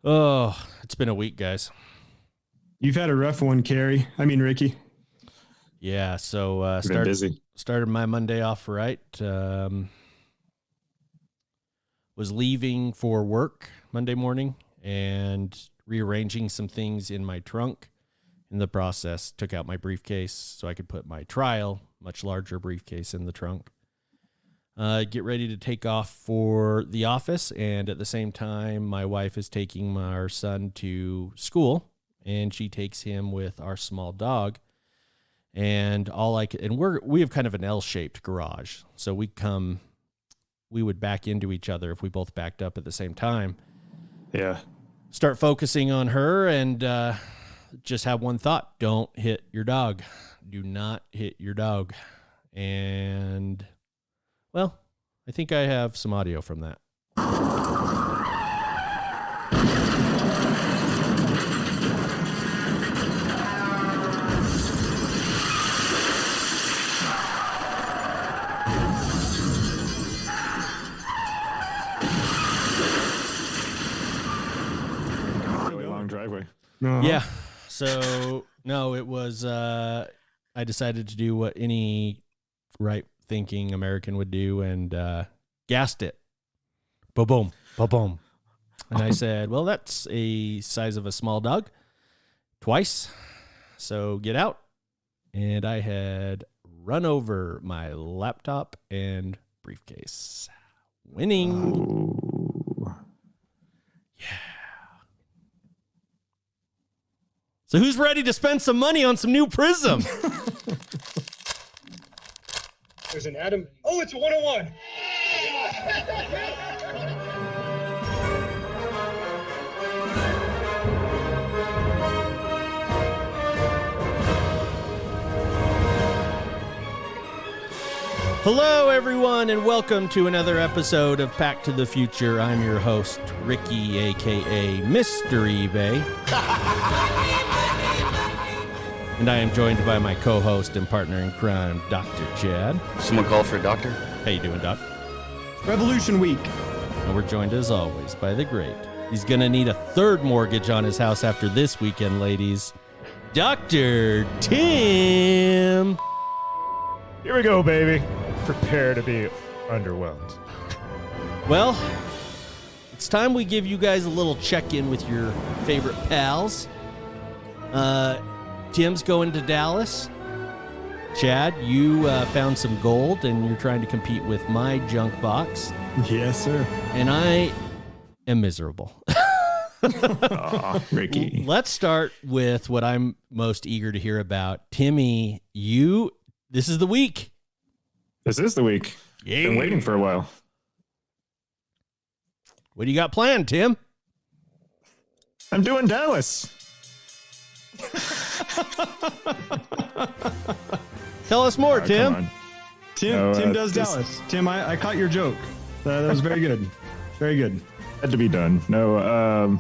Oh, it's been a week, guys. You've had a rough one, Ricky. Yeah, so started my Monday off right. Was leaving for work Monday morning and rearranging some things in my trunk. In the process, took out my briefcase so I could put my trial, much larger briefcase, in the trunk. Get ready to take off for the office, and at the same time, my wife is taking our son to school, and she takes him with our small dog. And we have kind of an L-shaped garage, so we would back into each other if we both backed up at the same time. Yeah. Start focusing on her and just have one thought: don't hit your dog. Do not hit your dog. And well, I think I have some audio from that. Really long driveway. Uh-huh. Yeah. So no, it was, I decided to do what any right thinking American would do and gassed it. Boom, boom, boom. And I said, well, that's a size of a small dog twice. So get out. And I had run over my laptop and briefcase. Winning. Oh. Yeah. So who's ready to spend some money on some new Prism? There's an Adam. Oh, it's a 101. Hello, everyone, and welcome to another episode of Pack to the Future. I'm your host, Ricky, a.k.a. Mr. eBay. And I am joined by my co-host and partner in crime, Dr. Chad. Someone call for a doctor? How you doing, Doc? Revolution Week. And we're joined, as always, by the great. He's going to need a third mortgage on his house after this weekend, ladies. Dr. Tim. Here we go, baby. Prepare to be underwhelmed. Well, it's time we give you guys a little check-in with your favorite pals. Tim's going to Dallas. Chad, you found some gold, and you're trying to compete with my junk box. Yes, sir. And I am miserable. Aw, Ricky. Let's start with what I'm most eager to hear about. Timmy, this is the week. This is the week. Yeah. Been waiting for a while. What do you got planned, Tim? I'm doing Dallas. Tell us more, Come Tim. on. Tim does Dallas. Tim, I caught your joke. That was very good. Very good. Had to be done. No,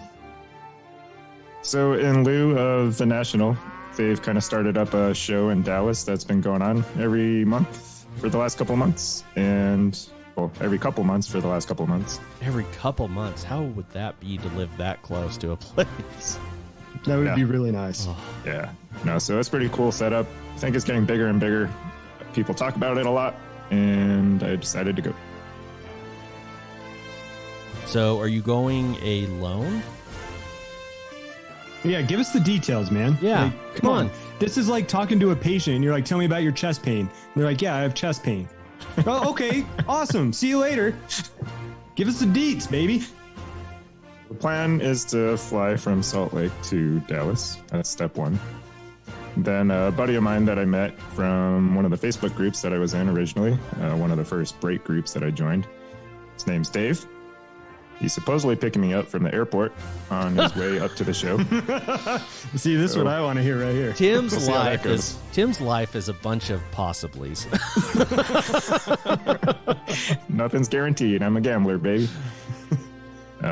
so in lieu of the National, they've kind of started up a show in Dallas that's been going on every month for the last couple months, and every couple months for the last couple months. Every couple months. How would that be to live that close to a place? That would Yeah. be really nice. Oh. Yeah. No, so it's pretty cool setup. I think it's getting bigger and bigger. People talk about it a lot, and I decided to go. So are you going alone? Yeah, give us the details, man. Yeah, Like, come on. This is like talking to a patient, and you're like, tell me about your chest pain. And they're like, yeah, I have chest pain. Oh, okay. Awesome. See you later. Give us the deets, baby. The plan is to fly from Salt Lake to Dallas. That's step one. Then a buddy of mine that I met from one of the Facebook groups that I was in originally, one of the first break groups that I joined, his name's Dave. He's supposedly picking me up from the airport on his way up to the show. See, this is what I want to hear right here. Tim's We'll see how that Tim's life is a bunch of possiblies. Nothing's guaranteed. I'm a gambler, baby.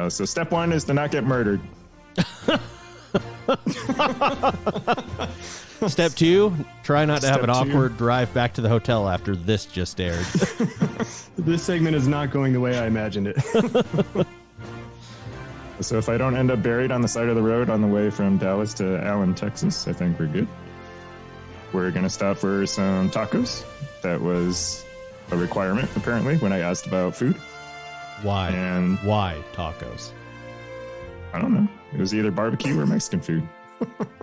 So step one is to not get murdered. Step two, try not to have Step an two. awkward drive back to the hotel after this just aired. This segment is not going the way I imagined it. So if I don't end up buried on the side of the road on the way from Dallas to Allen, Texas, I think we're good. We're going to stop for some tacos. That was a requirement, apparently, when I asked about food. Why? And Why tacos? I don't know. It was either barbecue or Mexican food.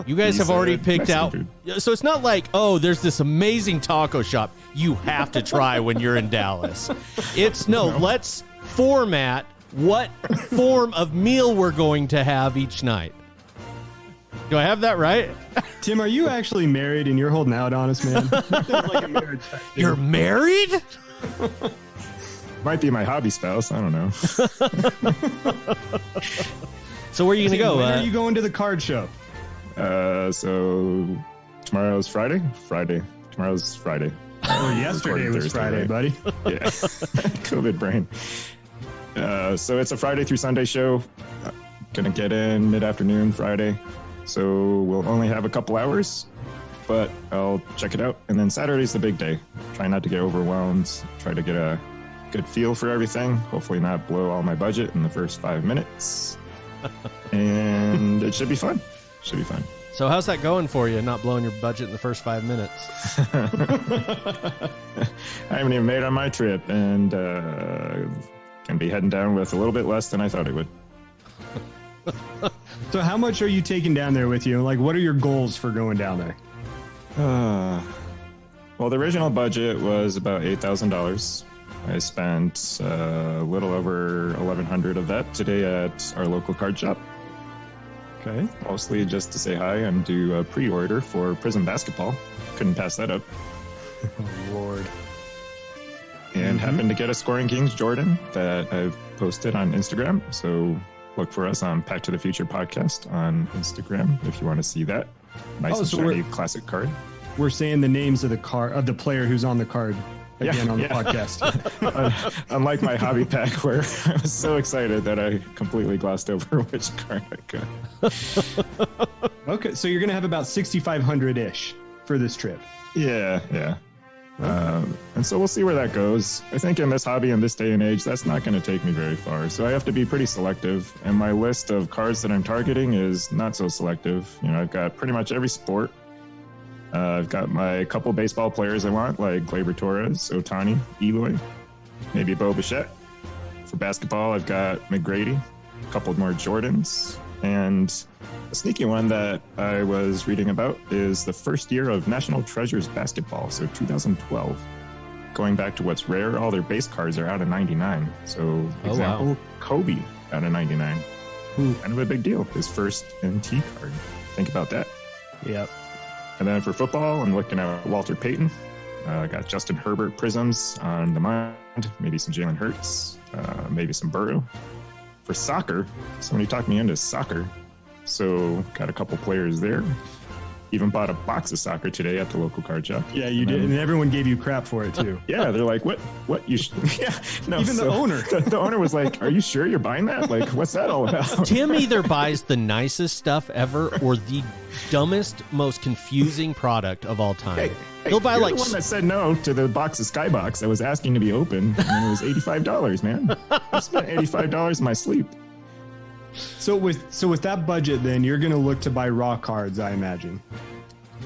You guys He have already said picked Mexican out. food. So it's not like, oh, there's this amazing taco shop you have to try when you're in Dallas. It's no, let's format what form of meal we're going to have each night. Do I have that right? Tim, are you actually married and you're holding out on us, man? Like a marriage type thing. You're married? Might be my hobby spouse. I don't know. So where are you going to go? When are you going to the card show? So tomorrow's Friday? Tomorrow's Friday. Oh, yesterday was Thursday, Friday, right? buddy. Yeah. COVID brain. So it's a Friday through Sunday show. Gonna get in mid-afternoon Friday. So we'll only have a couple hours, but I'll check it out. And then Saturday's the big day. Try not to get overwhelmed. Try to get a good feel for everything. Hopefully not blow all my budget in the first 5 minutes. And it should be fun. Should be fun. So how's that going for you, not blowing your budget in the first 5 minutes? I haven't even made on my trip, and gonna be heading down with a little bit less than I thought it would. So how much are you taking down there with you? Like, what are your goals for going down there? Well, the original budget was about $8,000. I spent a little over $1,100 of that today at our local card shop. Okay. Mostly just to say hi and do a pre-order for Prism Basketball. Couldn't pass that up. Oh, Lord. And happened to get a Scoring Kings Jordan that I've posted on Instagram. So look for us on Pack to the Future podcast on Instagram if you want to see that. Nice and so shiny classic card. We're saying the names of the player who's on the card again on the podcast. Unlike my hobby pack where I was so excited that I completely glossed over which card I got. Okay, so you're going to have about 6,500-ish for this trip. Yeah. And so we'll see where that goes. I think in this hobby in this day and age, that's not going to take me very far. So I have to be pretty selective. And my list of cards that I'm targeting is not so selective. You know, I've got pretty much every sport. I've got my couple baseball players I want, like Gleyber Torres, Ohtani, Eloy, maybe Bo Bichette. For basketball, I've got McGrady, a couple more Jordans, and a sneaky one that I was reading about is the first year of National Treasures basketball, so 2012. Going back to what's rare, all their base cards are out of 99. So, example, Kobe out of 99. Kind of a big deal. His first NT card. Think about that. Yep. And then for football, I'm looking at Walter Payton. I got Justin Herbert Prisms on the mind. Maybe some Jalen Hurts. Maybe some Burrow. For soccer, somebody talked me into soccer. So got a couple players there. Even bought a box of soccer today at the local card shop. Yeah, you did. And everyone gave you crap for it, too. Yeah, they're like, what? You yeah, no. Even the owner. The owner was like, are you sure you're buying that? Like, what's that all about? Tim either buys the nicest stuff ever or the dumbest, most confusing product of all time. He'll buy you're like the one that said no to the box of Skybox that was asking to be open, and it was $85, man. I spent $85 in my sleep. So with that budget, then you're going to look to buy raw cards, I imagine.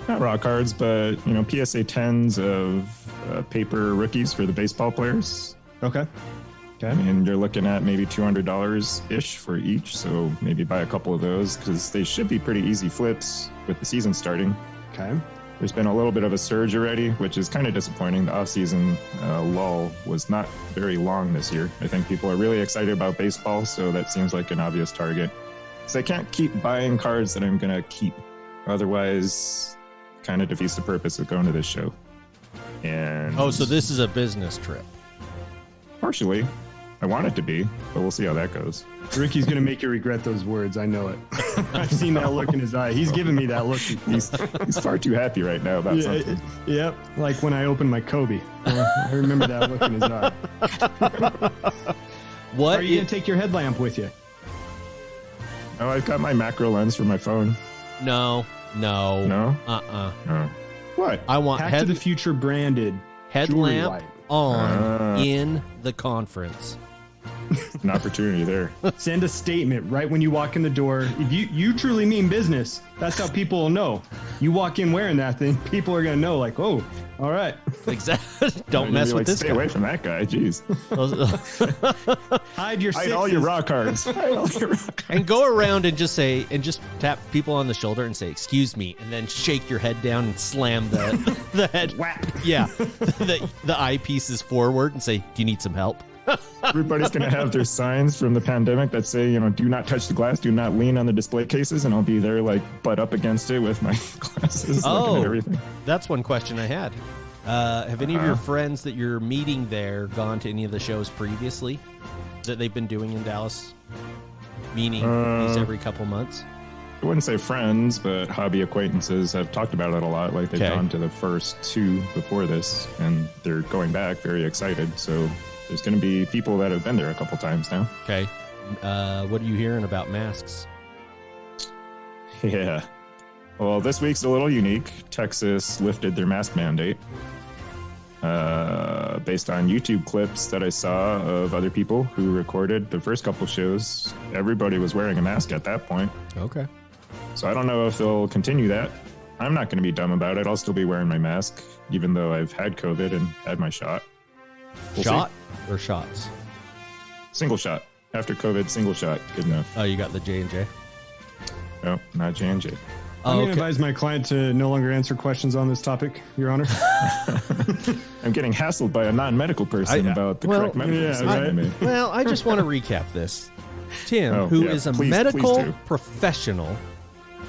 Not raw cards, but PSA 10s of paper rookies for the baseball players. Okay. And you're looking at maybe $200 ish for each, so maybe buy a couple of those because they should be pretty easy flips with the season starting. Okay. There's been a little bit of a surge already, which is kind of disappointing. The off-season lull was not very long this year. I think people are really excited about baseball, so that seems like an obvious target. So I can't keep buying cards that I'm going to keep. Otherwise, kind of defeats the purpose of going to this show. And so this is a business trip. Partially. I want it to be, but we'll see how that goes. Ricky's going to make you regret those words. I know it. I've seen that look in his eye. He's giving me that look. He's far too happy right now about something. Yep. Like when I opened my Kobe. I remember that look in his eye. What? Are you going to take your headlamp with you? Oh, I've got my macro lens for my phone. No. No? Uh-uh. What? I want Back to the Future branded jewelry headlamp light. on in the conference. an opportunity there. Send a statement right when you walk in the door. If you truly mean business, that's how people will know. You walk in wearing that thing, people are going to know, like, oh, all right. Exactly. Don't mess You're with like, this stay guy. away from that guy. Jeez. Hide your Hide all your raw cards. Hide all your raw cards. And go around and just say, and just tap people on the shoulder and say, "Excuse me," and then shake your head down and slam the head. Whap. Yeah, the eyepieces forward and say, "Do you need some help?" Everybody's going to have their signs from the pandemic that say, do not touch the glass, do not lean on the display cases, and I'll be there like butt up against it with my glasses looking at everything. That's one question I had. Have any of your friends that you're meeting there gone to any of the shows previously that they've been doing in Dallas? Meaning these every couple months? I wouldn't say friends, but hobby acquaintances have talked about it a lot. Like they've gone to the first 2 before this, and they're going back very excited. So there's going to be people that have been there a couple times now. Okay. What are you hearing about masks? Yeah. Well, this week's a little unique. Texas lifted their mask mandate. Based on YouTube clips that I saw of other people who recorded the first couple shows, everybody was wearing a mask at that point. Okay. So I don't know if they'll continue that. I'm not going to be dumb about it. I'll still be wearing my mask, even though I've had COVID and had my shot. We'll Shot or shots? see. Single shot. After COVID, single shot. Good enough. Oh, you got the J&J? No, not J&J. I'm Oh, going to advise my client to no longer answer questions on this topic, Your Honor. I'm getting hassled by a non-medical person about the correct medical decision I made. Well, I just want to recap this. Tim, Oh, who yeah, is a please medical do. professional,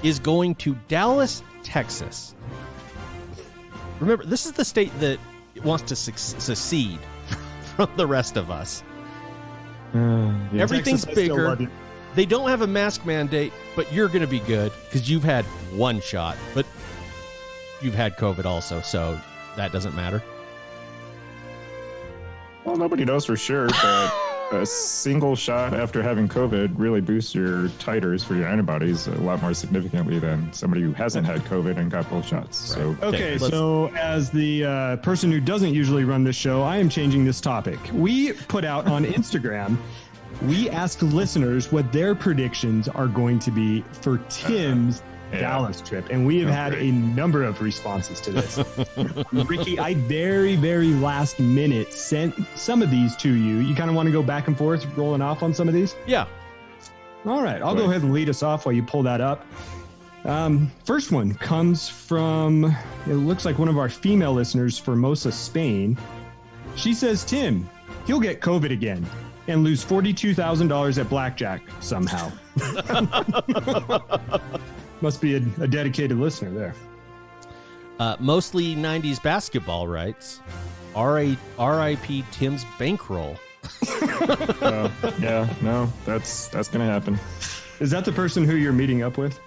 is going to Dallas, Texas. Remember, this is the state that wants to secede from the rest of us. Yeah. Everything's Texas, I still bigger. love you. They don't have a mask mandate, but you're going to be good because you've had one shot, but you've had COVID also, so that doesn't matter. Well, nobody knows for sure, but a single shot after having COVID really boosts your titers for your antibodies a lot more significantly than somebody who hasn't had COVID and got both shots. So Okay, let's- so as the person who doesn't usually run this show, I am changing this topic. We put out on Instagram, we asked listeners what their predictions are going to be for Tim's Yeah. Dallas trip, and we have had great. a number of responses to this. Ricky, I very, very last minute sent some of these to you. You kind of want to go back and forth, rolling off on some of these? Yeah. All right, I'll go Right. ahead and lead us off while you pull that up. First one comes from, it looks like one of our female listeners, Formosa, Spain. She says, Tim, he'll get COVID again and lose $42,000 at blackjack somehow. Must be a dedicated listener there. Mostly 90s basketball rights. R.I.P. Tim's bankroll. yeah, no, that's going to happen. Is that the person who you're meeting up with?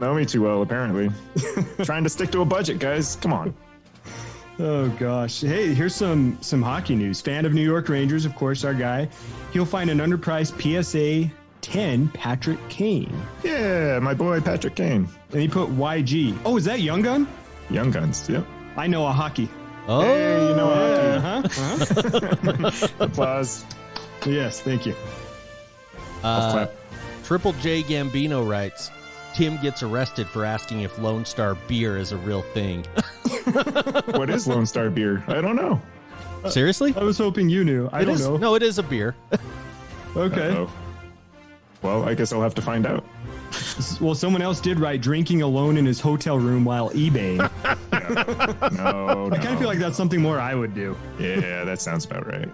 Know me too well, apparently. Trying to stick to a budget, guys. Come on. Oh gosh. Hey, here's some hockey news. Fan of New York Rangers, of course, our guy. He'll find an underpriced PSA 10 Patrick Kane. Yeah, my boy Patrick Kane. And he put YG. Oh, is that Young Gun? Young Guns. Yep. I know a hockey. Oh, Hey, you know what? Uh-huh. Applause. Yes, thank you. Clap. Triple J Gambino writes, Tim gets arrested for asking if Lone Star beer is a real thing. What is Lone Star beer? I don't know. Seriously? I was hoping you knew. I It don't is- know. No, it is a beer. Okay. Uh-oh. Well, I guess I'll have to find out. Well, someone else did write drinking alone in his hotel room while eBaying. No, I kind of feel like that's something more I would do. Yeah, that sounds about right.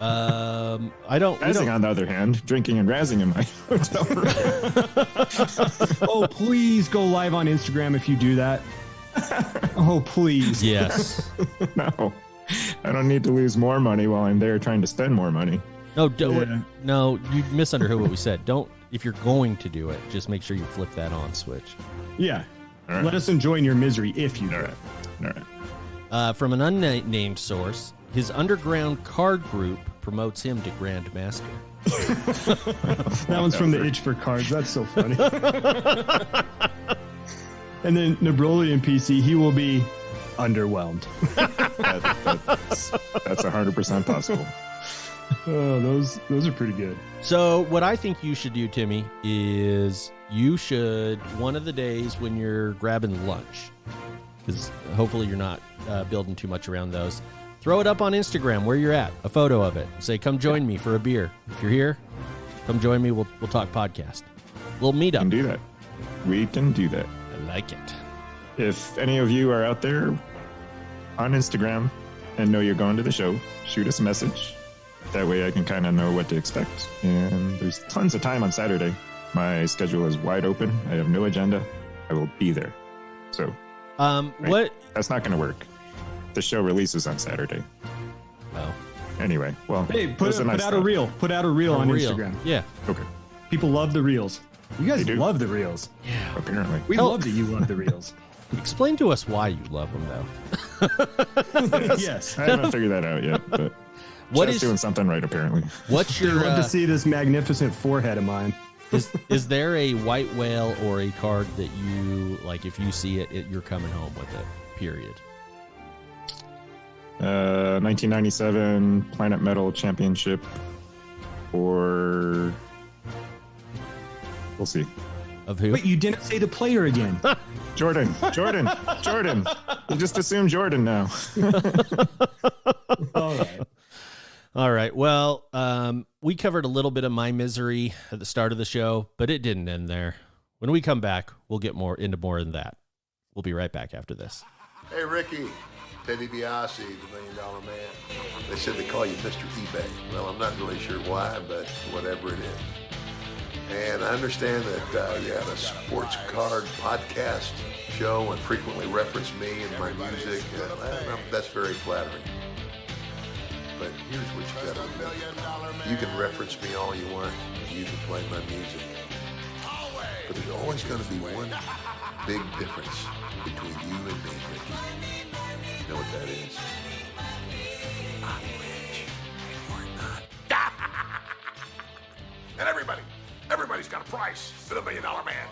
I don't. we Razzing, don't- on the other hand, drinking and razzing in my hotel room. Oh, please go live on Instagram if you do that. Oh, please. Yes. No, I don't need to lose more money while I'm there trying to spend more money. No, don't, Yeah. no, you misunderstood what we said. Don't, if you're going to do it, just make sure you flip that on switch. Yeah. All right. Let us enjoy your misery if you do. All right. All right. From an unnamed source, his underground card group promotes him to Grand Master. That one's from the Itch for Cards. That's so funny. And then Nebrolian PC, he will be underwhelmed. That's 100% possible. Oh, those are pretty good. So what I think you should do, Timmy, is you should, one of the days when you're grabbing lunch, because hopefully you're not building too much around those, throw it up on Instagram where you're at, a photo of it. Say, come join me for a beer. If you're here, come join me. We'll talk podcast. We'll meet We can up. do that. We can do that. I like it. If any of you are out there on Instagram and know you're going to the show, shoot us a message. That way I can kind of know what to expect. And there's tons of time on Saturday. My schedule is wide open. I have no agenda. I will be there. So What? that's not going to work. The show releases on Saturday. Oh, Anyway, well, Hey, it put was a nice out a thought. reel. Put out a reel on real. Instagram. Yeah. Okay, People love the reels. You guys They do. love the reels. Yeah. apparently. We Tell- love that you love the reels. Explain to us why you love them, though. Yes. I haven't figured that out yet, but What Chad's is doing something right, apparently. what's I'd your love to see this magnificent forehead of mine. is there a white whale or a card that you like? If you see it, you're coming home with it. Period. 1997 Planet Metal Championship, or we'll see. Of who? Wait, you didn't say the player again. Jordan. You just assume Jordan now. All right. All right. Well, we covered a little bit of my misery at the start of the show, but it didn't end there. When we come back, we'll get into more than that. We'll be right back after this. Hey, Ricky. Teddy DiBiase, the $1 Million Man. They said they call you Mr. eBay. Well, I'm not really sure why, but whatever it is. And I understand that you have a sports card podcast show and frequently reference me and my music. That's very flattering. But here's what you gotta remember. You can reference me all you want. You can play my music. But there's always gonna be one big difference between you and me, Ricky. You know what that is? I'm rich. You're not. And everybody's got a price for the $1 Million Man.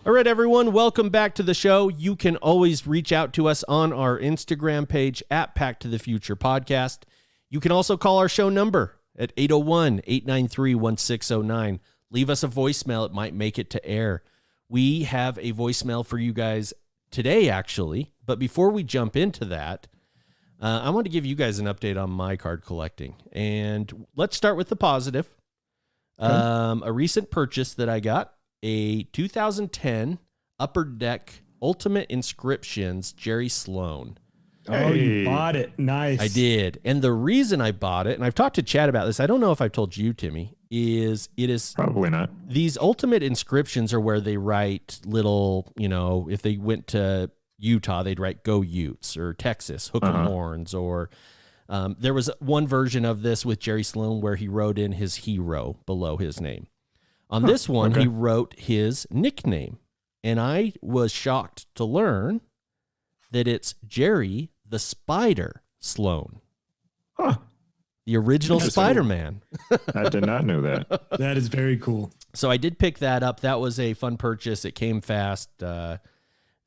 All right, everyone, welcome back to the show. You can always reach out to us on our Instagram page at Pack to the Future Podcast. You can also call our show number at 801-893-1609. Leave us a voicemail. It might make it to air. We have a voicemail for you guys today, actually. But before we jump into that, I want to give you guys an update on my card collecting. And let's start with the positive. A recent purchase that I got, a 2010 Upper Deck Ultimate Inscriptions Jerry Sloan. Oh, you bought it. Nice. I did. And the reason I bought it, and I've talked to Chad about this, I don't know if I've told you, Timmy, is Probably not. these Ultimate Inscriptions are where they write little, if they went to Utah, they'd write Go Utes, or Texas, Hook 'em Horns, or there was one version of this with Jerry Sloan where he wrote in his hero below his name. On this one, he wrote his nickname. And I was shocked to learn that it's Jerry the Spider Sloan. Huh. The original Interesting. Spider-Man. I did not know that. That is very cool. So I did pick that up. That was a fun purchase. It came fast. That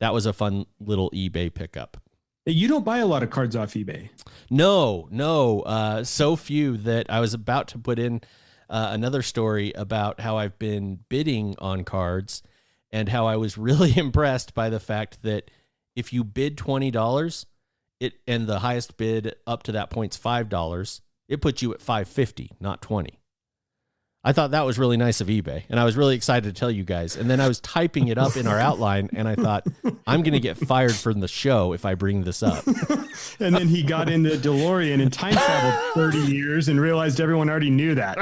was a fun little eBay pickup. You don't buy a lot of cards off eBay. No. So few that I was about to put in another story about how I've been bidding on cards and how I was really impressed by the fact that if you bid $20, and the highest bid up to that point's $5, it puts you at $5.50, not $20. I thought that was really nice of eBay, and I was really excited to tell you guys. And then I was typing it up in our outline, and I thought, I'm going to get fired from the show if I bring this up. And then he got into DeLorean and time traveled 30 years and realized everyone already knew that.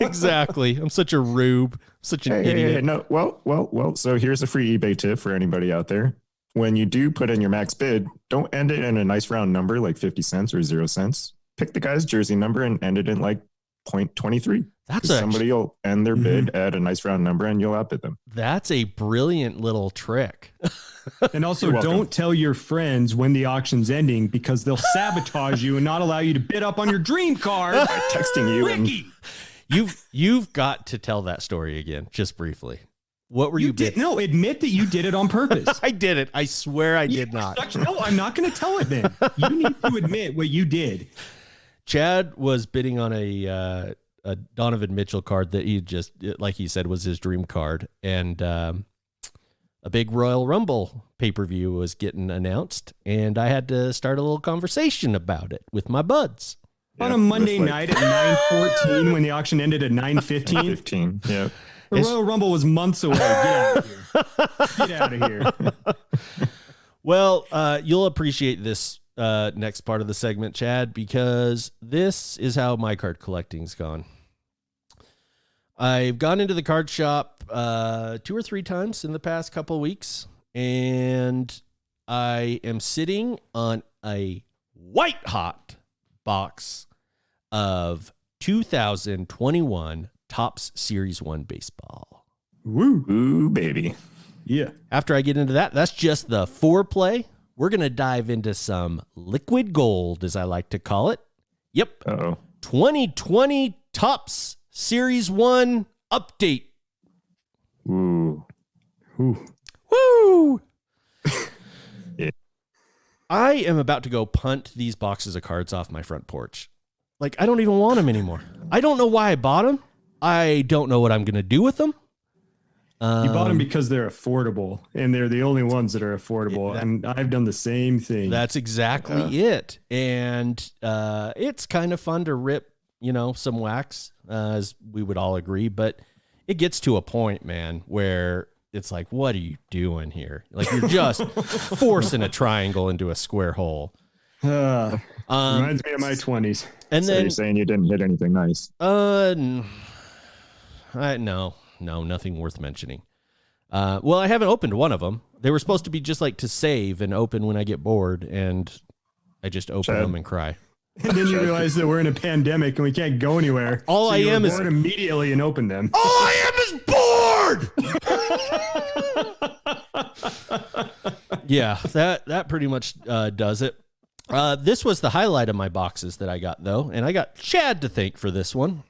Exactly. I'm such a rube, such an idiot. Hey, no. Well. So here's a free eBay tip for anybody out there. When you do put in your max bid, don't end it in a nice round number like 50 cents or 0 cents. Pick the guy's jersey number and end it in like 0.23. That's somebody will end their bid at a nice round number and you'll outbid them. That's a brilliant little trick. And also, You're welcome. don't tell your friends when the auction's ending because they'll sabotage you and not allow you to bid up on your dream card. By texting you and Ricky! You've got to tell that story again, just briefly. What were you bidding? No, admit that you did it on purpose. I did it. I swear I did not. No, I'm not going to tell it then. You need to admit what you did. Chad was bidding on a Donovan Mitchell card that he just, like he said, was his dream card. And a big Royal Rumble pay-per-view was getting announced. And I had to start a little conversation about it with my buds. On a Monday night at 9:14 when the auction ended at 9:15. 15. Yeah. The Royal Rumble was months away. Get out of here. Get out of here. Well, you'll appreciate this next part of the segment, Chad, because this is how my card collecting's gone. I've gone into the card shop 2 or 3 times in the past couple of weeks, and I am sitting on a white hot box of 2021 Topps Series 1 baseball. Woo. Ooh, baby. Yeah. After I get into that, that's just the foreplay. We're going to dive into some liquid gold, as I like to call it. Yep. Uh-oh. 2020 Topps Series 1 update. Ooh. Ooh. Woo! Yeah. I am about to go punt these boxes of cards off my front porch. Like, I don't even want them anymore. I don't know why I bought them. I don't know what I'm going to do with them. You bought them because they're affordable, and they're the only ones that are affordable. And I've done the same thing. That's exactly it. And it's kind of fun to rip, some wax, as we would all agree. But it gets to a point, man, where it's like, what are you doing here? Like, you're just forcing a triangle into a square hole. Reminds me of my 20s. And So then you're saying you didn't hit anything nice? no, nothing worth mentioning. Well, I haven't opened one of them. They were supposed to be just like to save and open when I get bored, and I just open Chad. them and cry. And then you realize that we're in a pandemic and we can't go anywhere. All I you am were is- bored immediately and open them. All I am is bored. Yeah, that pretty much does it. This was the highlight of my boxes that I got, though, and I got Chad to thank for this one.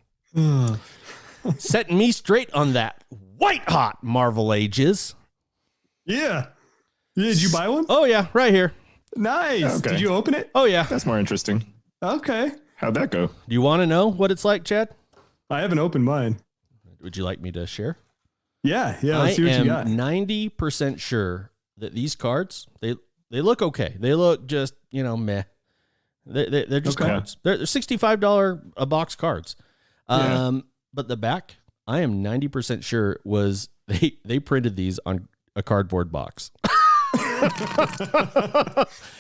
Setting me straight on that white hot Marvel Ages. Yeah. Did you buy one? Oh, yeah, right here. Nice. Okay. Did you open it? Oh, yeah. That's more interesting. Okay. How'd that go? Do you want to know what it's like, Chad? I haven't opened mine. Would you like me to share? Yeah. I Let's see what you am got. 90% sure that these cards, they look okay. They look just, meh. They're just Okay. cards. They're $65 a box cards. Yeah. But the back, I am 90% sure was they printed these on a cardboard box.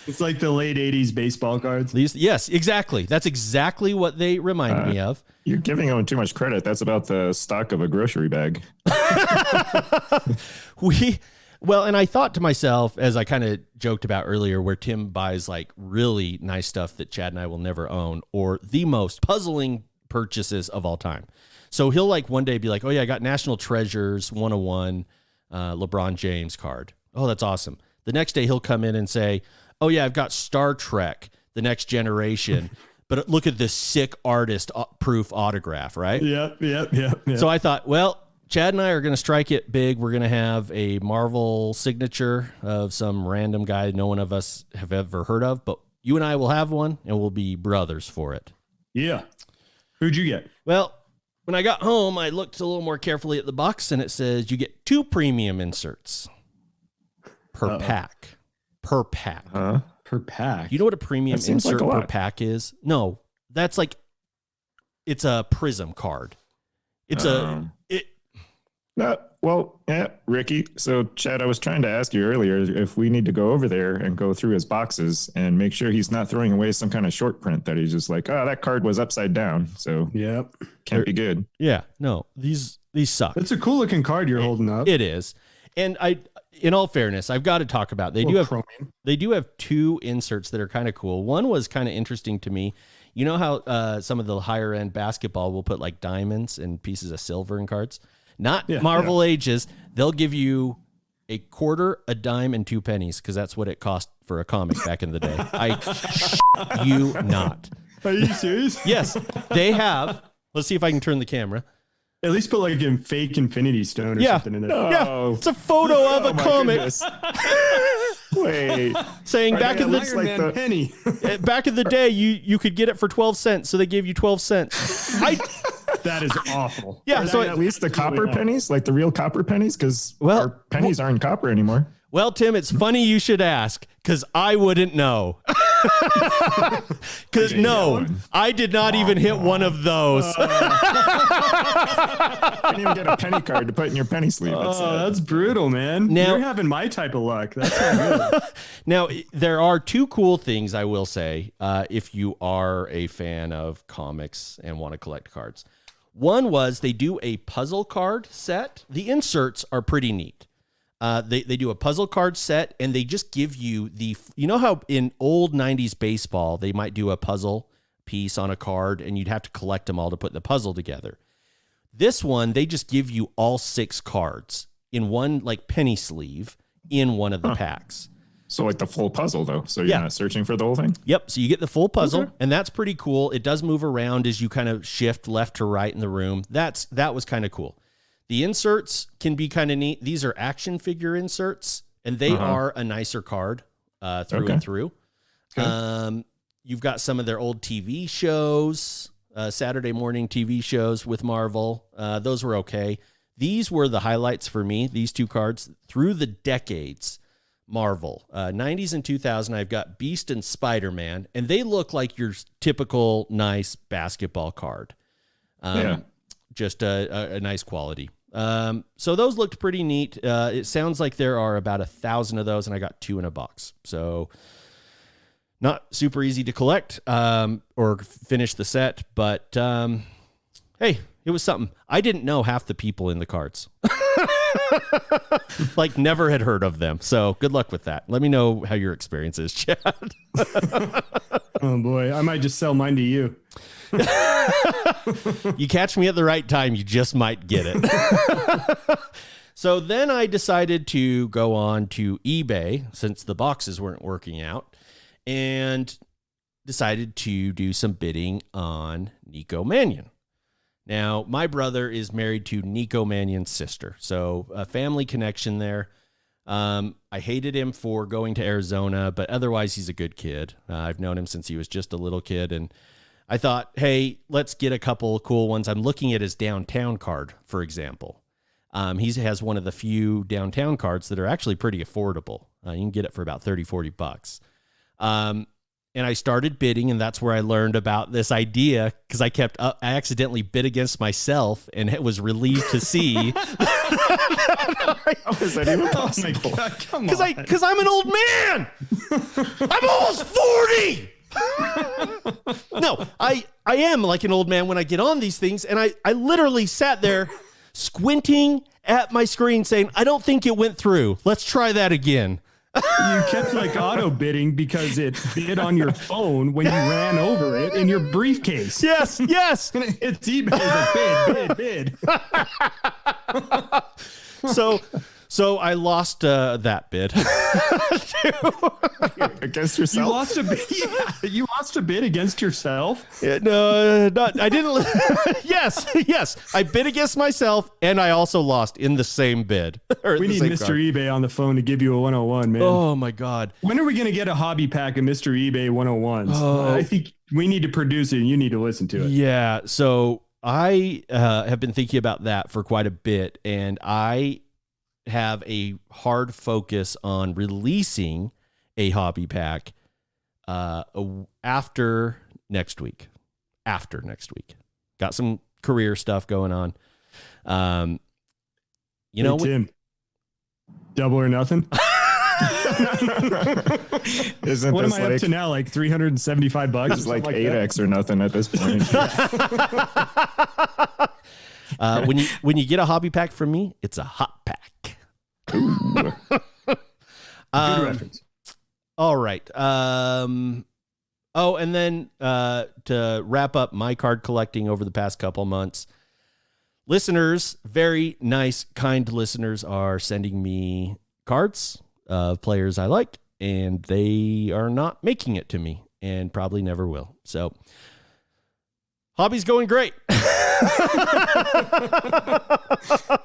It's like the late 80s baseball cards. Yes, exactly. That's exactly what they remind me of. You're giving them too much credit. That's about the stock of a grocery bag. And I thought to myself, as I kind of joked about earlier, where Tim buys like really nice stuff that Chad and I will never own, or the most puzzling purchases of all time. So he'll like one day be like, oh yeah, I got National Treasures 101 LeBron James card. Oh, that's awesome. The next day he'll come in and say, oh yeah, I've got Star Trek, The Next Generation, but look at this sick artist proof autograph, right? Yep. So I thought, well, Chad and I are going to strike it big. We're going to have a Marvel signature of some random guy no one of us have ever heard of, but you and I will have one, and we'll be brothers for it. Yeah. Who'd you get? Well, when I got home, I looked a little more carefully at the box, and it says you get 2 premium inserts per pack. Per pack. Huh? Per pack. You know what a premium That seems like insert a per lot. pack is? No, that's like, it's a Prism card. It's Ricky. So, Chad, I was trying to ask you earlier if we need to go over there and go through his boxes and make sure he's not throwing away some kind of short print that he's just like, oh, that card was upside down. So, Yep. can't be good. yeah, no, these suck. That's a cool looking card you're holding up. It is. And in all fairness, I've got to talk about, they do have 2 inserts that are kind of cool. One was kind of interesting to me. You know how some of the higher end basketball will put like diamonds and pieces of silver in cards? Not Marvel Ages. They'll give you a quarter, a dime, and 2 pennies because that's what it cost for a comic back in the day. You not. Are you serious? Yes, they have. Let's see if I can turn the camera. At least put like a fake Infinity Stone or Yeah. something in it. Yeah, it's a photo of a my comic goodness. Wait. saying Are back they in looks the like Iron Man the- penny. back in the day, you could get it for 12 cents, so they gave you 12 cents. That is awful. Yeah, Are so they at least the copper pennies, like the real copper pennies, because Well- our pennies aren't copper anymore. Well, Tim, it's funny you should ask because I wouldn't know. Because no, I did not even hit one of those. I didn't even get a penny card to put in your penny sleeve. Oh, that's brutal, man. Now- You're having my type of luck. That's not good. Now, there are two cool things I will say if you are a fan of comics and want to collect cards. One was they do a puzzle card set. The inserts are pretty neat. They do a puzzle card set, and they just give you you know how in old 90s baseball, they might do a puzzle piece on a card, and you'd have to collect them all to put the puzzle together. This one, they just give you all 6 cards in one like penny sleeve in one of the packs. So like the full puzzle though. So you're Yeah. not searching for the whole thing. Yep. So you get the full puzzle, and that's pretty cool. It does move around as you kind of shift left to right in the room. That was kind of cool. The inserts can be kind of neat. These are action figure inserts, and they are a nicer card through and through. Okay. You've got some of their old TV shows, Saturday morning TV shows with Marvel. Those were okay. These were the highlights for me, these 2 cards. Through the decades, Marvel. 90s and 2000, I've got Beast and Spider-Man, and they look like your typical nice basketball card. Yeah. Just a nice quality. So those looked pretty neat. It sounds like there are about 1,000 of those, and I got 2 in a box. So not super easy to collect or finish the set, but hey, it was something. I didn't know half the people in the cards. Like never had heard of them. So good luck with that. Let me know how your experience is, Chad. Oh boy, I might just sell mine to you. You catch me at the right time, you just might get it. So then I decided to go on to eBay since the boxes weren't working out and decided to do some bidding on Nico Mannion. Now, my brother is married to Nico Mannion's sister, so a family connection there. I hated him for going to Arizona, but otherwise he's a good kid. I've known him since he was just a little kid, and I thought, hey, let's get a couple of cool ones. I'm looking at his downtown card, for example. He has one of the few downtown cards that are actually pretty affordable. You can get it for about $30-$40. And I started bidding, and that's where I learned about this idea because I accidentally bid against myself, and it was relieved to see. How is that even possible? God, come on. Because I'm an old man. I'm almost 40. No, I am like an old man when I get on these things, and I literally sat there squinting at my screen saying, I don't think it went through. Let's try that again. You kept like auto bidding because it bid on your phone when you ran over it in your briefcase. Yes. It's eBay. Like bid. So I lost that bid. Against You yourself? lost a bid. Yeah, you lost a bid against yourself. No, I didn't. Yes. I bid against myself, and I also lost in the same bid. Or We the need same Mr. card. eBay on the phone to give you a 101, man. Oh my God. When are we going to get a hobby pack of Mr. eBay 101s? Oh. I think we need to produce it and you need to listen to it. Yeah. So I have been thinking about that for quite a bit, and I have a hard focus on releasing a hobby pack after next week. Got some career stuff going on. You know, Hey, Tim, double or nothing? Isn't What am this I up like, to now? Like $375? it's like Something 8X or nothing at this point? when you get a hobby pack from me, it's a hot pack. Good reference. All right. And then to wrap up my card collecting over the past couple months, listeners, very nice, kind listeners are sending me cards of players I like, and they are not making it to me and probably never will. So Hobby's going great.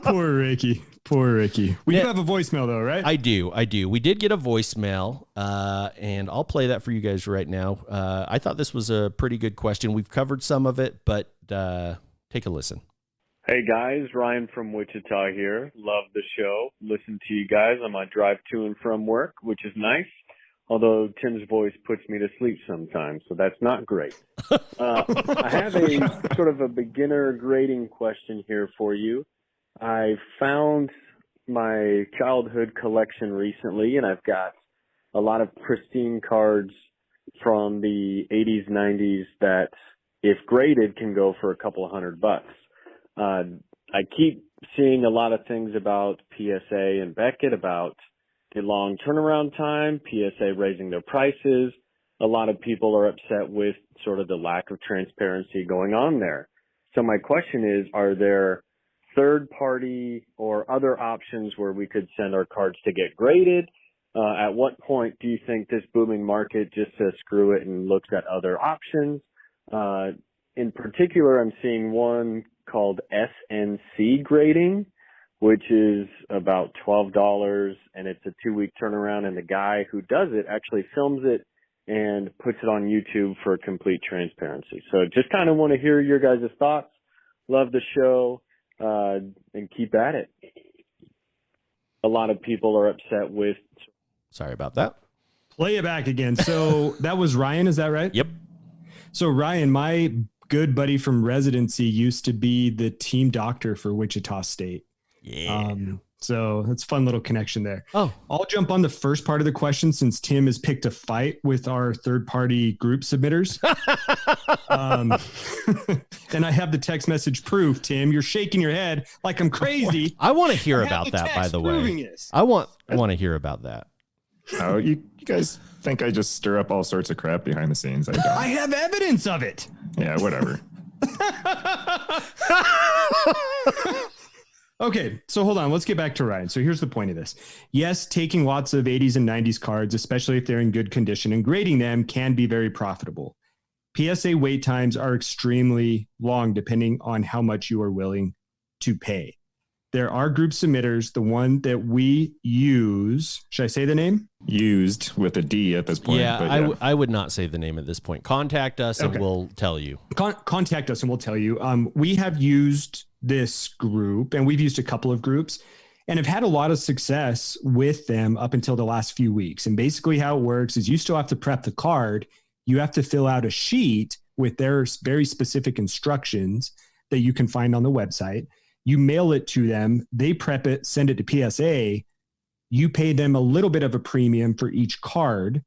Poor Ricky. Poor Ricky. We do have a voicemail though, right? I do. We did get a voicemail, and I'll play that for you guys right now. I thought this was a pretty good question. We've covered some of it, but take a listen. Hey guys, Ryan from Wichita here. Love the show. Listen to you guys on my drive to and from work, which is nice. Although Tim's voice puts me to sleep sometimes, so that's not great. I have a sort of a beginner grading question here for you. I found my childhood collection recently, and I've got a lot of pristine cards from the 80s, 90s that, if graded, can go for a couple of $100. I keep seeing a lot of things about PSA and Beckett about the long turnaround time, PSA raising their prices. A lot of people are upset with sort of the lack of transparency going on there. So my question is, are there third-party or other options where we could send our cards to get graded? At what point do you think this booming market just says screw it and looks at other options? In particular, I'm seeing one called SNC grading, which is about $12, and it's a 2-week turnaround, and the guy who does it actually films it and puts it on YouTube for complete transparency. So just kind of want to hear your guys' thoughts. Love the show, and keep at it. A lot of people are upset with... Sorry about that. Play it back again. So that was Ryan, is that right? Yep. So Ryan, my good buddy from residency, used to be the team doctor for Wichita State. Yeah. So that's a fun little connection there. Oh, I'll jump on the first part of the question since Tim has picked a fight with our third-party group submitters. And I have the text message proof, Tim. You're shaking your head like I'm crazy. I want to hear about that, by the way. I want to hear about that. Oh, you guys think I just stir up all sorts of crap behind the scenes? I don't. I have evidence of it. Yeah, whatever. Okay, so hold on. Let's get back to Ryan. So here's the point of this. Yes, taking lots of 80s and 90s cards, especially if they're in good condition, and grading them can be very profitable. PSA wait times are extremely long depending on how much you are willing to pay. There are group submitters. The one that we use, should I say the name? Used with a D at this point. Yeah, but I would not say the name at this point. Contact us and we'll tell you. Contact us and we'll tell you. We have used this group, and we've used a couple of groups, and have had a lot of success with them up until the last few weeks. And basically how it works is you still have to prep the card. You have to fill out a sheet with their very specific instructions that you can find on the website. You mail it to them. They prep it, send it to PSA. You pay them a little bit of a premium for each card,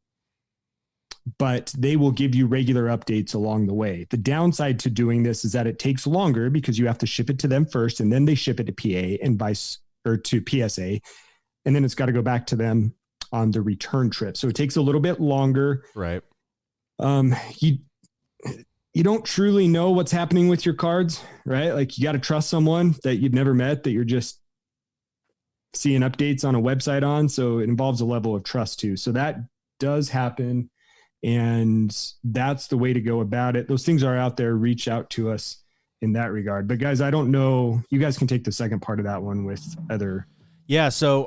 but they will give you regular updates along the way. The downside to doing this is that it takes longer because you have to ship it to them first, and then they ship it to PA and to PSA, and then it's got to go back to them on the return trip. So it takes a little bit longer. Right. You don't truly know what's happening with your cards, right? Like you got to trust someone that you've never met, that you're just seeing updates on a website on. So it involves a level of trust too. So that does happen. And that's the way to go about it. Those things are out there. Reach out to us in that regard. But guys, I don't know. You guys can take the second part of that one with other. Yeah. So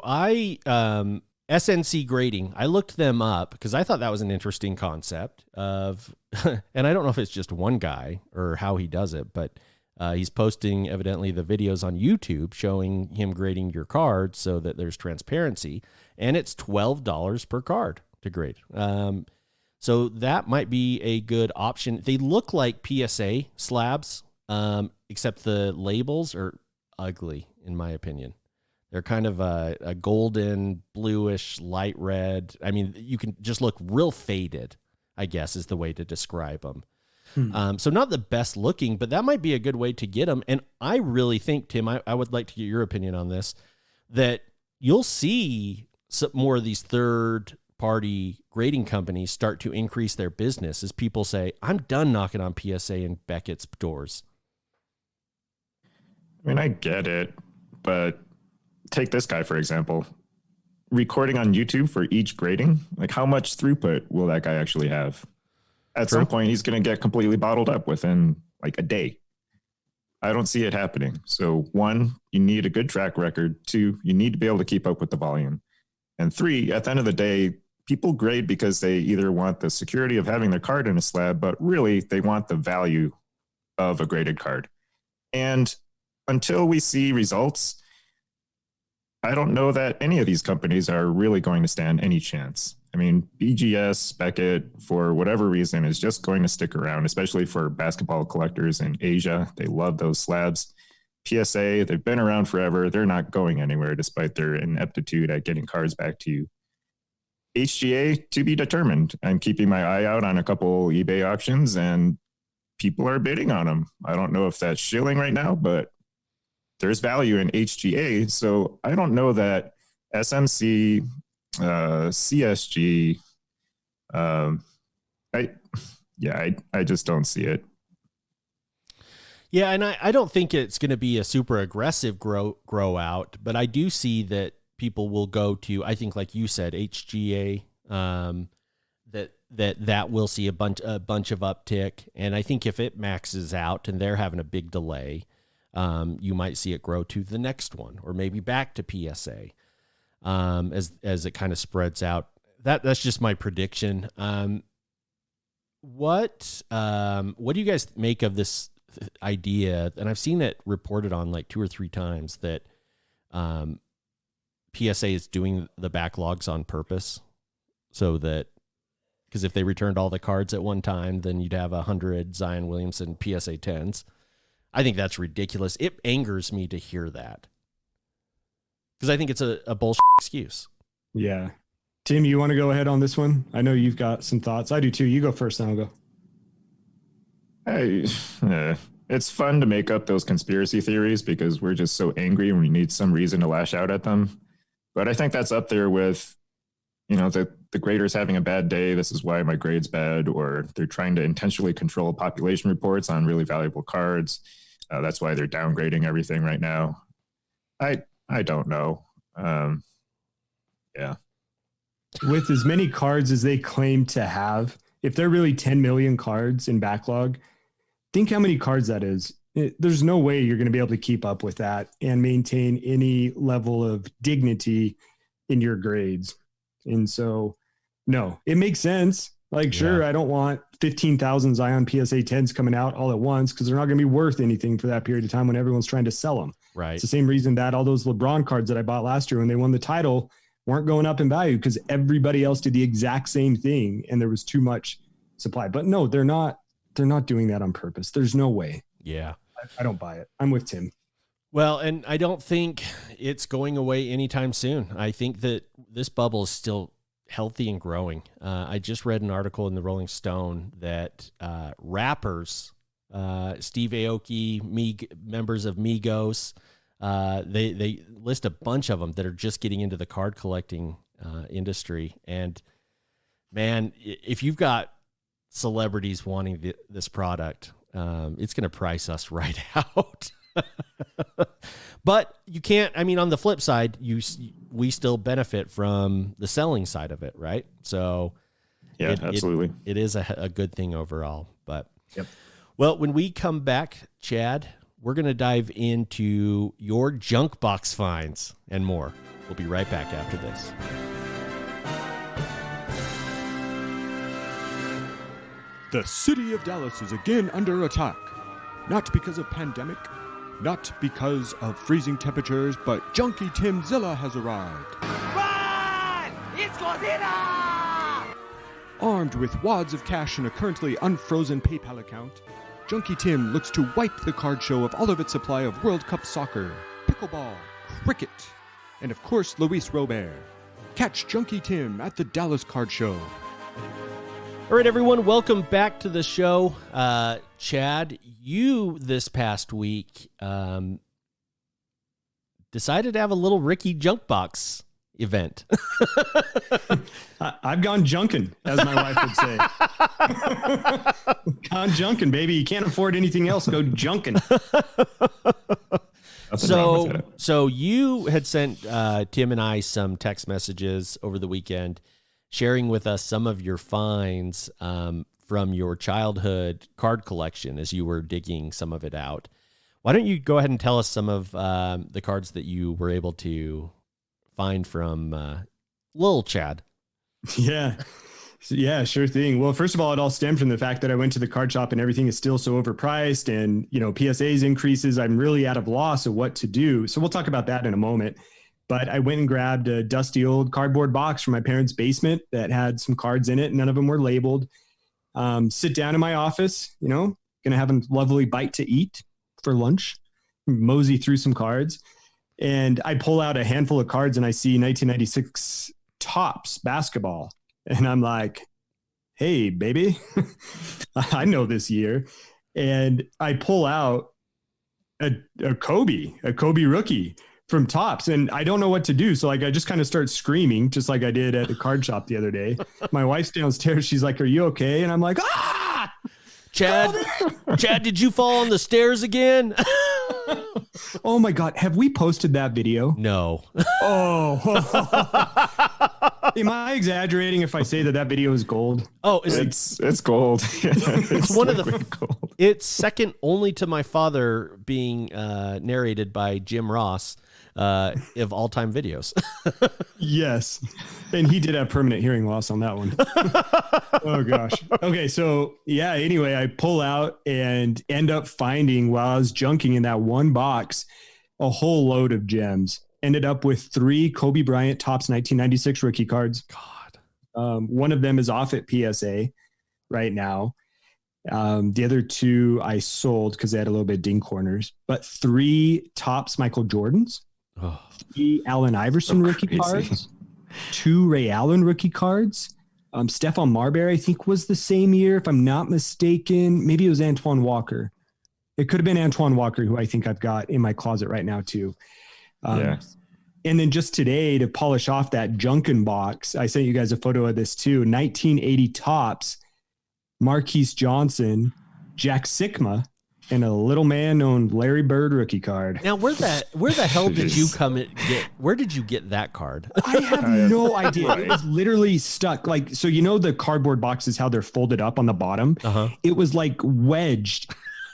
SNC grading, I looked them up because I thought that was an interesting concept of, and I don't know if it's just one guy or how he does it, but he's posting evidently the videos on YouTube showing him grading your cards so that there's transparency, and it's $12 per card to grade. So that might be a good option. They look like PSA slabs, except the labels are ugly, in my opinion. They're kind of a golden, bluish, light red. I mean, you can just look real faded, I guess, is the way to describe them. So not the best looking, but that might be a good way to get them. And I really think, Tim, I would like to get your opinion on this, that you'll see some more of these third-party grading companies start to increase their business as people say, I'm done knocking on PSA and Beckett's doors. I mean, I get it, but take this guy, for example, recording on YouTube for each grading. Like, how much throughput will that guy actually have? At some point, he's going to get completely bottled up within like a day. I don't see it happening. So 1, you need a good track record. 2, you need to be able to keep up with the volume. And 3, at the end of the day, people grade because they either want the security of having their card in a slab, but really they want the value of a graded card. And until we see results, I don't know that any of these companies are really going to stand any chance. I mean, BGS, Beckett, for whatever reason, is just going to stick around, especially for basketball collectors in Asia. They love those slabs. PSA, they've been around forever. They're not going anywhere despite their ineptitude at getting cards back to you. HGA, to be determined. I'm keeping my eye out on a couple eBay auctions, and people are bidding on them. I don't know if that's shilling right now, but there's value in HGA. So I don't know that SMC, CSG, I just don't see it. Yeah, and I don't think it's going to be a super aggressive grow out, but I do see that people will go to, I think, like you said, HGA, that will see a bunch of uptick. And I think if it maxes out and they're having a big delay, you might see it grow to the next one, or maybe back to PSA, as it kind of spreads out. That's just my prediction. What do you guys make of this idea? And I've seen it reported on like 2 or 3 times that PSA is doing the backlogs on purpose, so that, because if they returned all the cards at one time, then you'd have 100 Zion Williamson PSA 10s. I think that's ridiculous. It angers me to hear that, because I think it's a bullshit excuse. Yeah. Tim, you want to go ahead on this one? I know you've got some thoughts. I do too. You go first, then I'll go. It's fun to make up those conspiracy theories because we're just so angry and we need some reason to lash out at them. But I think that's up there with, the graders having a bad day. This is why my grade's bad, or they're trying to intentionally control population reports on really valuable cards. That's why they're downgrading everything right now. I don't know. Yeah. With as many cards as they claim to have, if they're really 10 million cards in backlog, think how many cards that is. There's no way you're going to be able to keep up with that and maintain any level of dignity in your grades. And so, no, it makes sense. Like, sure, I don't want 15,000 Zion PSA 10s coming out all at once, because they're not going to be worth anything for that period of time when everyone's trying to sell them. Right. It's the same reason that all those LeBron cards that I bought last year when they won the title weren't going up in value, because everybody else did the exact same thing and there was too much supply. But no, they're not doing that on purpose. There's no way. Yeah. I don't buy it. I'm with Tim. Well, and I don't think it's going away anytime soon. I think that this bubble is still healthy and growing. I just read an article in the Rolling Stone that rappers, Steve Aoki, members of Migos, they list a bunch of them that are just getting into the card collecting industry. And man, if you've got celebrities wanting this product, it's going to price us right out. But you can't, on the flip side, we still benefit from the selling side of it, right? So yeah, absolutely. It is a good thing overall. But yep. Well, when we come back, Chad, we're going to dive into your junk box finds and more. We'll be right back after this. The city of Dallas is again under attack. Not because of pandemic, not because of freezing temperatures, but Junkie Tim Zilla has arrived. Run! It's Godzilla! Armed with wads of cash and a currently unfrozen PayPal account, Junkie Tim looks to wipe the card show of all of its supply of World Cup soccer, pickleball, cricket, and of course Luis Robert. Catch Junkie Tim at the Dallas Card Show. All right, everyone, welcome back to the show. Chad, you this past week decided to have a little Ricky junk box event. I've gone junkin', as my wife would say. Gone junkin', baby. You can't afford anything else. Go junkin'. So you had sent Tim and I some text messages over the weekend, sharing with us some of your finds from your childhood card collection as you were digging some of it out. Why don't you go ahead and tell us some of the cards that you were able to find from little Chad? Yeah, sure thing. Well, first of all, it all stemmed from the fact that I went to the card shop and everything is still so overpriced, and PSA's increases. I'm really at a loss of what to do. So we'll talk about that in a moment. But I went and grabbed a dusty old cardboard box from my parents' basement that had some cards in it. None of them were labeled. Sit down in my office, gonna have a lovely bite to eat for lunch, mosey through some cards. And I pull out a handful of cards and I see 1996 Topps basketball. And I'm like, hey, baby, I know this year. And I pull out a Kobe rookie from Topps, and I don't know what to do. So I just kind of start screaming, just like I did at the card shop the other day. My wife's downstairs. She's like, are you okay? And I'm like, Chad, did you fall on the stairs again? Oh my God. Have we posted that video? No. Oh, am I exaggerating if I say that video is gold? Oh, it's gold. It's one of the gold. It's second only to my father being narrated by Jim Ross of all-time videos. Yes. And he did have permanent hearing loss on that one. Oh gosh. Okay. So yeah, anyway, I pull out and end up finding, while I was junking in that one box, a whole load of gems. Ended up with 3 Kobe Bryant Topps 1996 rookie cards. God. One of them is off at PSA right now. The other 2 I sold because they had a little bit of ding corners, but 3 Topps Michael Jordans, 3 Allen Iverson rookie cards, 2 Ray Allen rookie cards. Stephon Marbury, I think, was the same year, if I'm not mistaken. Maybe it was Antoine Walker. It could have been Antoine Walker, who I think I've got in my closet right now too. And then just today, to polish off that Junkin box, I sent you guys a photo of this too. 1980 Topps, Marquise Johnson, Jack Sikma, and a little man named Larry Bird rookie card. Now, where the hell did you where did you get that card? I have no idea. It was literally stuck. So the cardboard boxes, how they're folded up on the bottom? It was like wedged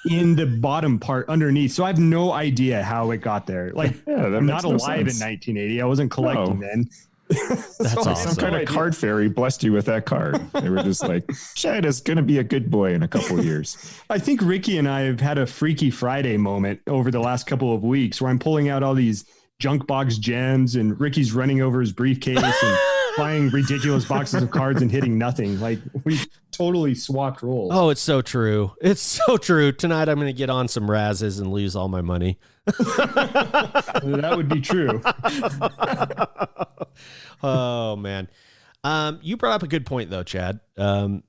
in the bottom part underneath. So I have no idea how it got there. I'm not alive in 1980. I wasn't collecting then. That's awesome. Some kind of card fairy blessed you with that card. They were just like, Chad is going to be a good boy in a couple of years. I think Ricky and I have had a Freaky Friday moment over the last couple of weeks where I'm pulling out all these junk box gems and Ricky's running over his briefcase and buying ridiculous boxes of cards and hitting nothing. Like, we totally swapped roles. Oh, it's so true. It's so true. Tonight I'm going to get on some razzes and lose all my money. That would be true. Oh, man. You brought up a good point, though, Chad. You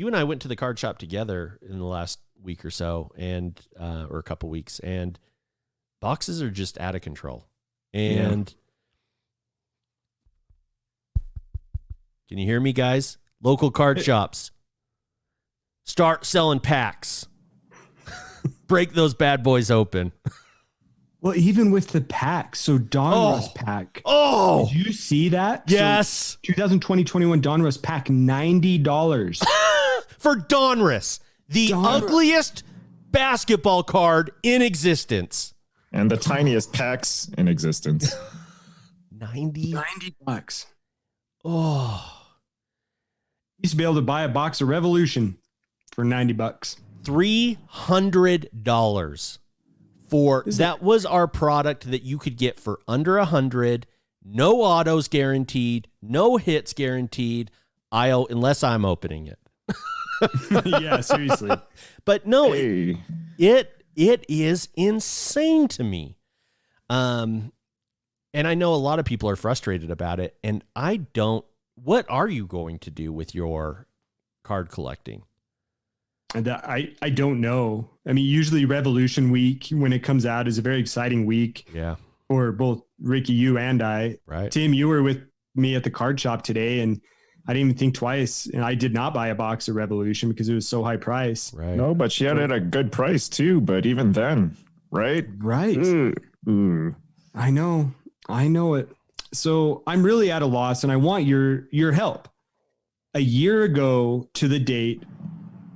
and I went to the card shop together in the last week or so, or a couple weeks, and boxes are just out of control. And can you hear me, guys? Local card shops, start selling packs. Break those bad boys open. Well, even with the pack, so Donruss pack. Oh, did you see that? Yes. So 2020-21 Donruss pack, $90 for Donruss, the ugliest basketball card in existence, and the tiniest packs in existence. $90. Oh, used to be able to buy a box of Revolution for $90. $300 for that was our product that you could get for under $100. No autos guaranteed, no hits guaranteed. Unless I'm opening it. Yeah, seriously. But no, it is insane to me. And I know a lot of people are frustrated about it, and what are you going to do with your card collecting? And I don't know. I mean, usually Revolution Week, when it comes out, is a very exciting week. Yeah. For both Ricky, you and I. Right. Tim, you were with me at the card shop today, and I didn't even think twice. And I did not buy a box of Revolution because it was so high price. Right. No, but she had it at a good price too. But even then, right? Right. I know it. So I'm really at a loss, and I want your help. a year ago to the date,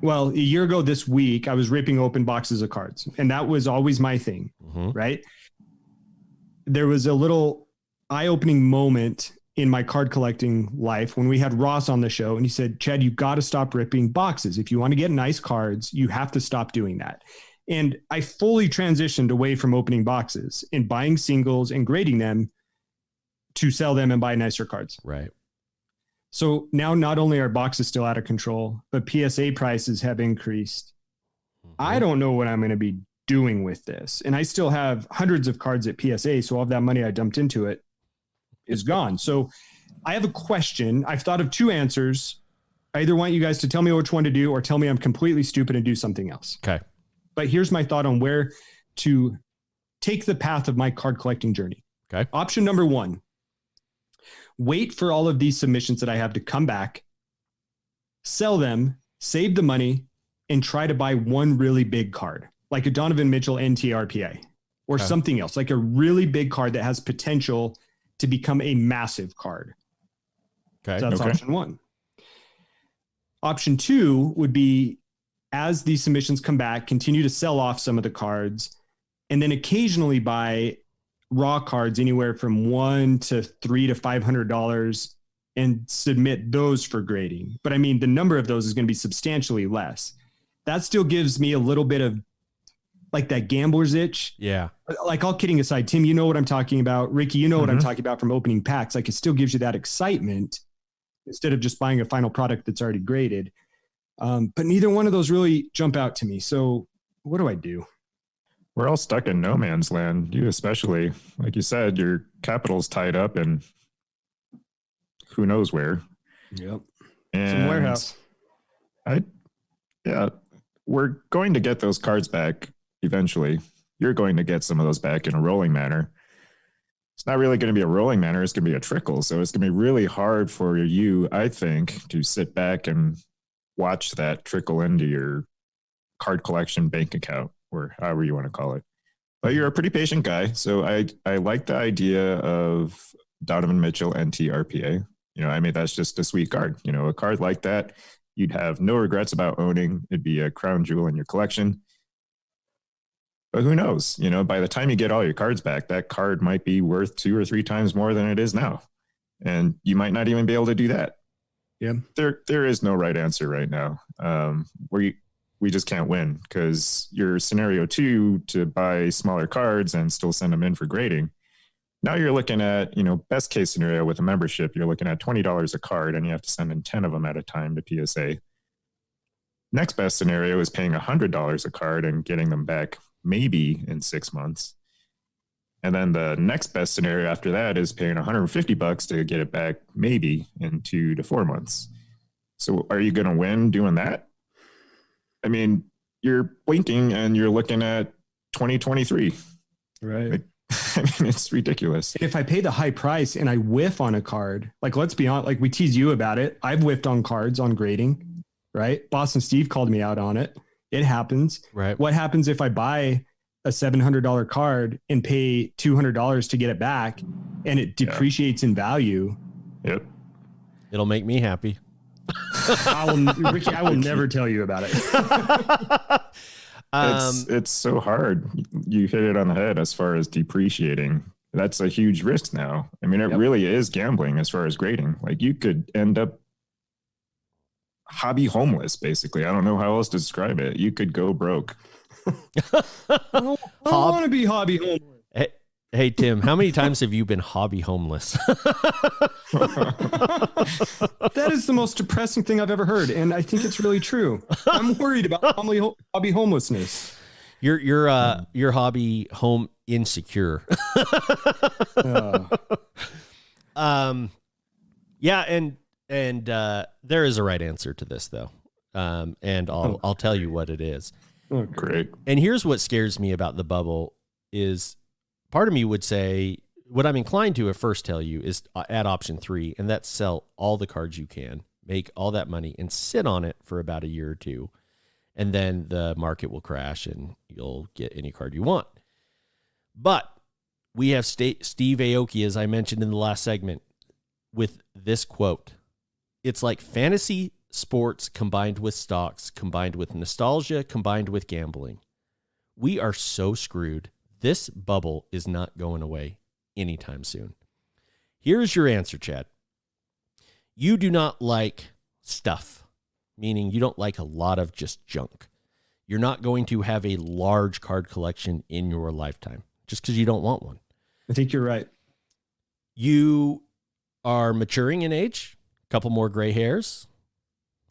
well, a year ago this week, I was ripping open boxes of cards, and that was always my thing, right? There was a little eye-opening moment in my card collecting life when we had Ross on the show, and he said, Chad, you got to stop ripping boxes. If you want to get nice cards, you have to stop doing that. And I fully transitioned away from opening boxes and buying singles and grading them to sell them and buy nicer cards. Right. So now not only are boxes still out of control, but PSA prices have increased. I don't know what I'm going to be doing with this. And I still have hundreds of cards at PSA. So all of that money I dumped into it is gone. So I have a question. I've thought of 2 answers. I either want you guys to tell me which one to do or tell me I'm completely stupid and do something else. Okay. But here's my thought on where to take the path of my card collecting journey. Okay. Option number 1. Wait for all of these submissions that I have to come back, sell them, save the money, and try to buy one really big card, like a Donovan Mitchell NTRPA or something else, like a really big card that has potential to become a massive card. Okay. So that's option 1. Option 2 would be, as these submissions come back, continue to sell off some of the cards, and then occasionally buy raw cards anywhere from $100 to $300 to $500 and submit those for grading. But I mean, the number of those is going to be substantially less. That still gives me a little bit of like that gambler's itch. Yeah. Like, all kidding aside, Tim, you know what I'm talking about. Ricky, you know what I'm talking about from opening packs. Like, it still gives you that excitement instead of just buying a final product that's already graded. But neither one of those really jump out to me. So what do I do? We're all stuck in no man's land. You especially, like you said, your capital's tied up in who knows where. Yep. And some warehouse. We're going to get those cards back eventually. You're going to get some of those back in a rolling manner. It's not really going to be a rolling manner. It's going to be a trickle. So it's going to be really hard for you, I think, to sit back and watch that trickle into your card collection bank account, or however you want to call it. But you're a pretty patient guy. So I like the idea of Donovan Mitchell NTRPA. You know, I mean, that's just a sweet card. You know, a card like that, you'd have no regrets about owning. It'd be a crown jewel in your collection. But who knows? You know, by the time you get all your cards back, that card might be worth 2 or 3 times more than it is now. And you might not even be able to do that. Yeah. There is no right answer right now. We just can't win, because your scenario 2 to buy smaller cards and still send them in for grading. Now you're looking at, you know, best case scenario with a membership, you're looking at $20 a card and you have to send in 10 of them at a time to PSA. Next best scenario is paying $100 a card and getting them back maybe in 6 months. And then the next best scenario after that is paying $150 to get it back maybe in 2 to 4 months. So are you going to win doing that? I mean, you're blinking and you're looking at 2023. Right. Like, I mean, it's ridiculous. If I pay the high price and I whiff on a card, like, let's be honest, like, we tease you about it. I've whiffed on cards on grading, right? Boston Steve called me out on it. It happens. Right. What happens if I buy a $700 card and pay $200 to get it back and it depreciates in value? Yep. It'll make me happy. Ricky, I will never tell you about it. It's so hard. You hit it on the head as far as depreciating. That's a huge risk now. I mean, it really is gambling as far as grading. Like, you could end up hobby homeless, basically. I don't know how else to describe it. You could go broke. I don't want to be hobby homeless. Hey, Tim, how many times have you been hobby homeless? That is the most depressing thing I've ever heard, and I think it's really true. I'm worried about hobby homelessness. Your hobby home insecure. Yeah, and there is a right answer to this, though, and I'll tell you what it is. Oh, great. And here's what scares me about the bubble is, part of me would say, what I'm inclined to at first tell you is add option 3, and that's sell all the cards you can, make all that money, and sit on it for about a year or 2. And then the market will crash and you'll get any card you want. But we have Steve Aoki, as I mentioned in the last segment, with this quote: it's like fantasy sports combined with stocks, combined with nostalgia, combined with gambling. We are so screwed. This bubble is not going away anytime soon. Here's your answer, Chad. You do not like stuff, meaning you don't like a lot of just junk. You're not going to have a large card collection in your lifetime just because you don't want one. I think you're right. You are maturing in age, a couple more gray hairs.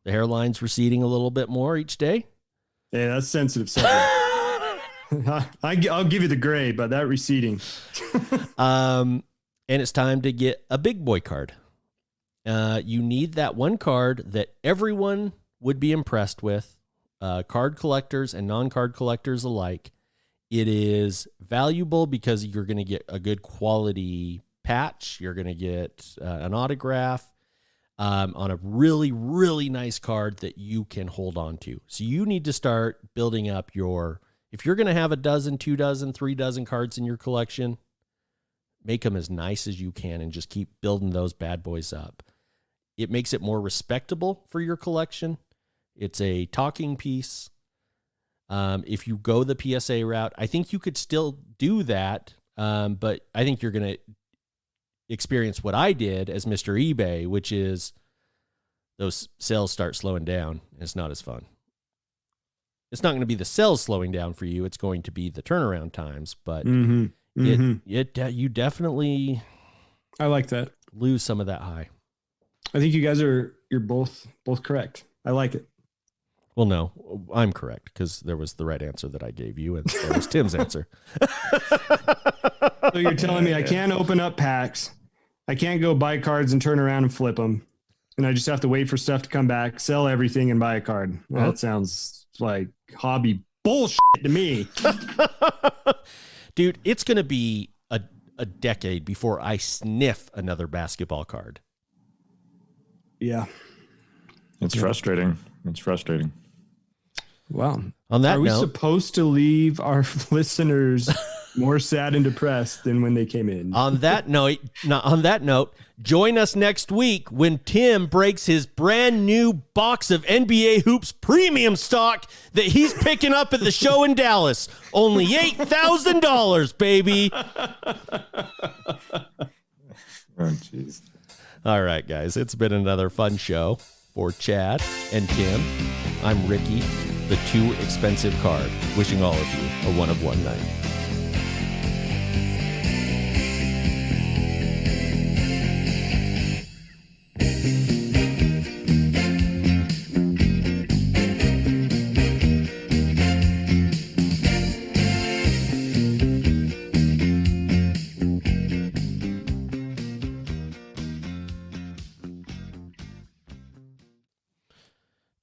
The hairline's receding a little bit more each day. Yeah, that's sensitive subject. I'll give you the gray, but that receding. And it's time to get a big boy card. You need that one card that everyone would be impressed with, card collectors and non-card collectors alike. It is valuable because you're going to get a good quality patch. You're going to get an autograph on a really, really nice card that you can hold on to. So you need to start building up if you're going to have a dozen, 2 dozen, 3 dozen cards in your collection, make them as nice as you can and just keep building those bad boys up. It makes it more respectable for your collection. It's a talking piece. If you go the PSA route, I think you could still do that, but I think you're going to experience what I did as Mr. eBay, which is those sales start slowing down. And it's not as fun. It's not going to be the sales slowing down for you. It's going to be the turnaround times, but you definitely I like that. lose some of that high. I think you're both correct. I like it. Well, no, I'm correct because there was the right answer that I gave you, and there was Tim's answer. So you're telling me I can't open up packs, I can't go buy cards and turn around and flip them, and I just have to wait for stuff to come back, sell everything, and buy a card. Well, that sounds like hobby bullshit to me. Dude, it's going to be a decade before I sniff another basketball card. Yeah. It's frustrating. It's frustrating. Wow. On that Are we note, supposed to leave our listeners more sad and depressed than when they came in? on that note, join us next week when Tim breaks his brand new box of NBA Hoops premium stock that he's picking up at the show in Dallas. Only $8,000, baby. Oh, jeez. All right, guys, it's been another fun show for Chad and Tim. I'm Ricky, the Too Expensive Card, wishing all of you a one of one night.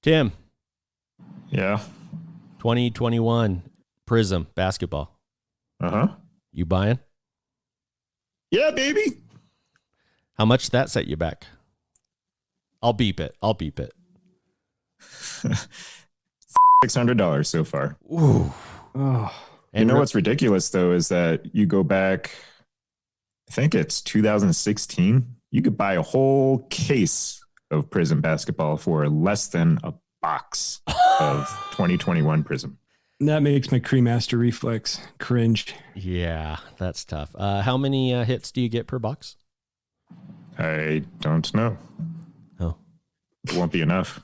Tim. Yeah. 2021 Prism basketball. Uh-huh. You buying? Yeah, baby. How much that set you back? I'll beep it. $600 so far. Ooh. Oh. You know what's ridiculous, though, is that you go back, I think it's 2016. You could buy a whole case of Prism basketball for less than a box of 2021 Prism. That makes my Cremaster reflex cringe. Yeah, that's tough. How many hits do you get per box? I don't know. Oh. It won't be enough.